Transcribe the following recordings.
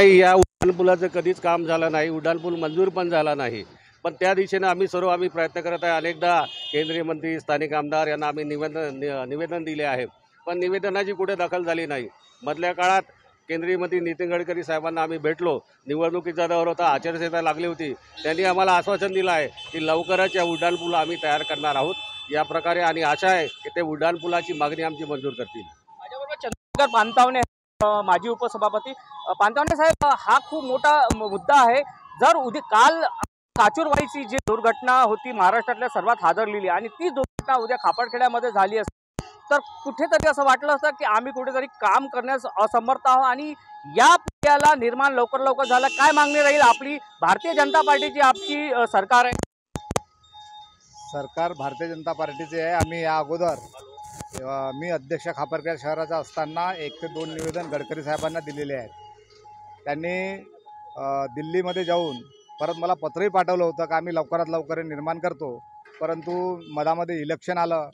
नाही, या उड्डाणपुलाचं कधीच काम झालं नाही, उड्डाणपूल मंजूर पण झाला नाही। पण त्या दिशेने आम्ही प्रयत्न करत आहे। अनेकदा केंद्रीय मंत्री, स्थानिक आमदार यांना आम्ही निवेदन दिले आहे, पण निवेदनाची कुठे दखल झाली नाही। मधल्या काळात केंद्रीय मंत्री नितीन गडकरी साहेबांना आम्ही भेटलो, निवडणुकीचा दौर होता, आचारसंहिता लागली होती। त्यांनी आम्हाला आश्वासन दिलं आहे की लवकरच या उड्डाणपूल आम्ही तयार करणार आहोत या प्रकारे, आणि आशा आहे की ते उड्डाणपुलाची मागणी आमची मंजूर करतील। माझ्याबरोबर चंद्रशेखर पानतावणे, माजी उपसभापती। पानतावणे साहेब, हा खूप मोठा मुद्दा आहे। जर उद्या काल काचूरवाडीची जी दुर्घटना होती महाराष्ट्रातल्या सर्वात हादरलेली, आणि ती दुर्घटना उद्या खापरखेड्यामध्ये झाली असती तर कुठेतरी असं वाटलं असतं की आम्ही कुठेतरी काम करण्यास असमर्थ आहोत, आणि या पुलाला निर्माण लवकर झालं। काय मागणी राहील आपली? भारतीय जनता पार्टीची आपची सरकार आहे, सरकार भारतीय जनता पार्टीचे आहे। आम्ही या अगोदर मी अध्यक्ष खापरखेड शहराचा असताना 1 ते 2 निवेदन गडकरी साहेबांना दिलेले आहेत। त्यांनी दिल्लीमध्ये जाऊन परत मला पत्रही पाठवलं होतं की आम्ही लवकरात लवकर हे निर्माण करतो, परंतु मधामध्ये इलेक्शन आलं,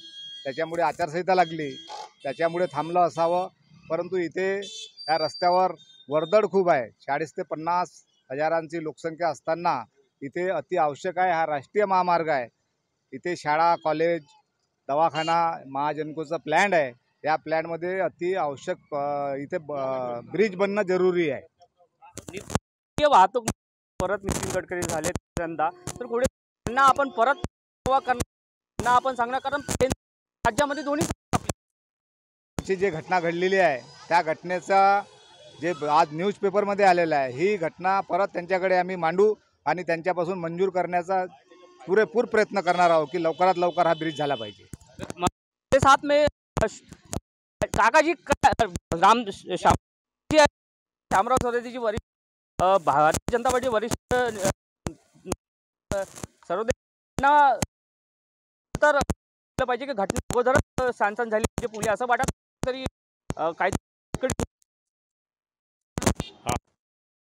त्याच्यामुळे आचारसंहिता लागली, त्याच्यामुळे थांबलं असावं। परंतु इथे या रस्त्यावर वर्दळ खूप आहे, 40 ते 50 हजारांची लोकसंख्या असताना इथे अति आवश्यक आहे। हा राष्ट्रीय महामार्ग आहे, इथे शाळा, कॉलेज, दवाखाना, महाजनकोचा प्लॅन आहे। या प्लॅनमध्ये अति आवश्यक इथे ब्रिज बनणं जरुरी आहे। वाहतूक परत नितीन गडकरी झाले यंदा, तर पुढे त्यांना आपण परत त्यांना आपण सांगणार, कारण राज्यामध्ये दोन्ही जी घटना घडलेली आहे त्या घटनेचा जे आज न्यूजपेपरमध्ये आलेलं आहे, ही घटना परत त्यांच्याकडे आम्ही मांडू आणि त्यांच्यापासून मंजूर करण्याचा पुरेपूर प्रयत्न करणार आहोत की लवकरात लवकर हा ब्रिज झाला पाहिजे। साथ में काकाजी श्यामराव सरोदे जी वरिष्ठ भारतीय जनता पार्टी वरिष्ठ सर्वोदय तर पाहिजे की घटना अगोदर सांसन झाली म्हणजे पुढे असं वाटत तरी काही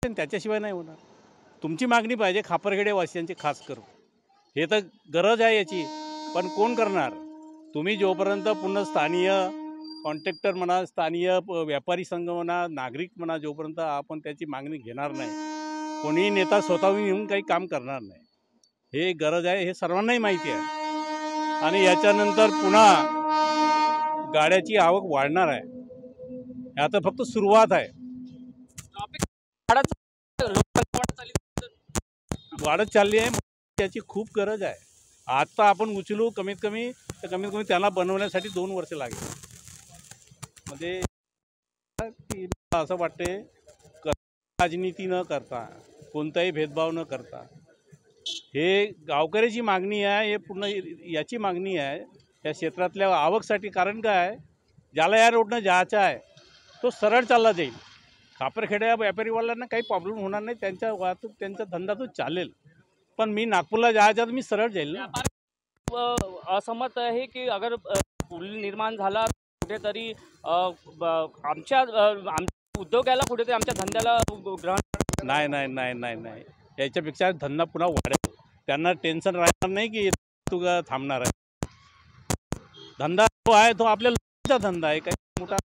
त्याच्याशिवाय नाही होणार। तुमची मागणी पाहिजे खापरखेडे वासियांची खास करून, हे तर गरज आहे याची, पण कोण करणार? तुम्ही जोपर्यंत पुन्हा स्थानीय कॉन्ट्रॅक्टर म्हणा, स्थानीय व्यापारी संघ म्हणा, नागरिक म्हणा, जोपर्यंत आपण त्याची मागणी घेणार नाही, कोणीही नेता स्वतःहून येऊन काही काम करणार नाही। हे गरज आहे, हे सर्वांनाही माहिती आहे, आणि याच्यानंतर पुन्हा गाड्याची आवक वाढणार आहे। आता फक्त सुरुवात आहे, वाढत चालली आहे, त्याची खूप गरज आहे। आता आपण उचलू कमीत कमी त्याला बनवण्यासाठी 2 वर्ष लागेल। म्हणजे असं वाटते राजनीती न करता, कोणताही भेदभाव न करता, हे गावकऱ्याची मागणी आहे, हे पूर्ण याची मागणी आहे या क्षेत्रातल्या आवकसाठी। कारण काय, ज्याला या रोडनं जायचं आहे तो सरळ चालला जाईल। खापरखेड्या व्यापारीवाल्यांना काही प्रॉब्लेम होणार नाही, त्यांच्या वाहतूक, त्यांचा धंदा तो चालेल। पण मी नागपूरला जायचं तर मी सरळ जाईल ना। असमत आहे की अगर पूल निर्माण झाला कुठेतरी आमच्या उद्योगाला, कुठेतरी आमच्या धंद्याला ग्रहण नाही, याच्यापेक्षा धंदा पुन्हा वाढेल। त्यांना टेन्शन राहणार नाही की तू थांबणार आहे। धंदा जो आहे तो आपल्या लोकांचा धंदा आहे, काही मोठा